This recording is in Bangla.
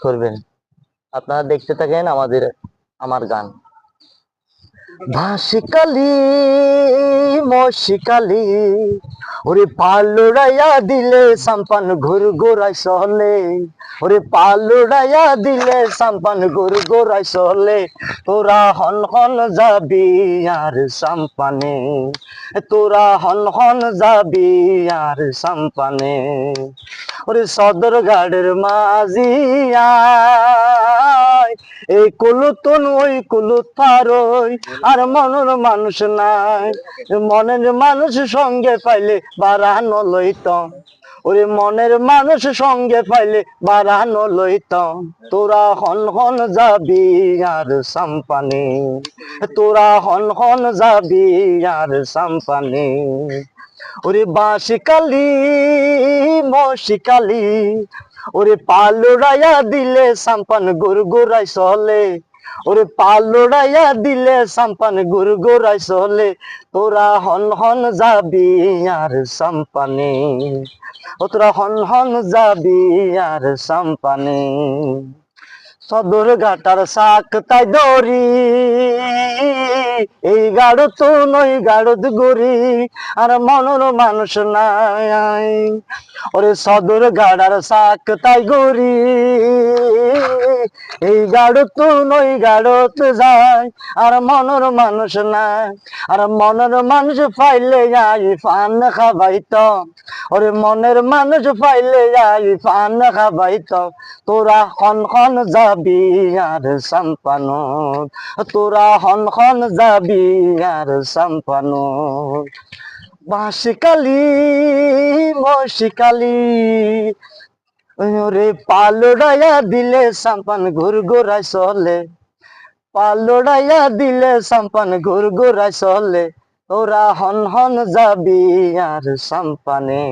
করবেন। আপনারা দেখতে থাকেন আমার গান। ভাসিকালি মশিকালি ওরে পালুড়াইয়া দিলে সাম্পান ঘুর ঘুরাই সহলে, ওরে পালুড়াইয়া দিলে সাম্পান ঘুর ঘুরাই সহলে, তোরা হন হন যাবি আর সাম্পানে, তোরা হন হন যাবি আর সাম্পানে। ওরে সদর গাড়ের মাঝিয়া এই কুলুতুন ওই কুলুত পারই, আর মনের মানুষ নাই, মনের মানুষ সঙ্গে পাইলে বাড়ানো লইতাম, ওরে মনের মানুষ সঙ্গে পাইলে বাড়ানো লইতাম। তোরা হন হন যাবি আর সাম্পানে, তোরা হন হন যাবি আর সাম্পানে। ওরে বাঁশিকালি মশিকালি ওরে পালুড়াইয়া দিলে সাম্পান গুর গুরাই চলে, ওরে পালুড়াইয়া দিলে সাম্পান গুর গুরাই চলে, তোরা হন হন যাবি আর সাম্পানে, ও তোরা হন হন যাবি আর সাম্পানে। সদর ঘাটার শাক তাই দড়ি, এই গাড়ো তো নই গাড়ত গড়ি, আর মনের মানুষ নাই, ওরে সদর গাড়ার শাক তাই গড়ি, এই গাড়ো তো নই গাড়ত যায়, আর মনের মানুষ নাই, আর মনের মানুষ পাইলে যাই পান খাবাইত, ওরে মনের মানুষ পাইলে যাই পান খাবাইত। তোরা হন হন যাবি আর সাম্পানো, তোরা হন হন যাবি আর সাম্পানো। বাঁশিকালি মশিকালি ওরে পালুড়াইয়া দিলে সাম্পান ঘুর ঘুরাই চলে, পালুড়াইয়া দিলে সাম্পান ঘুর ঘুরাই চলে, তোরা হন হন যাবি আর সাম্পানে।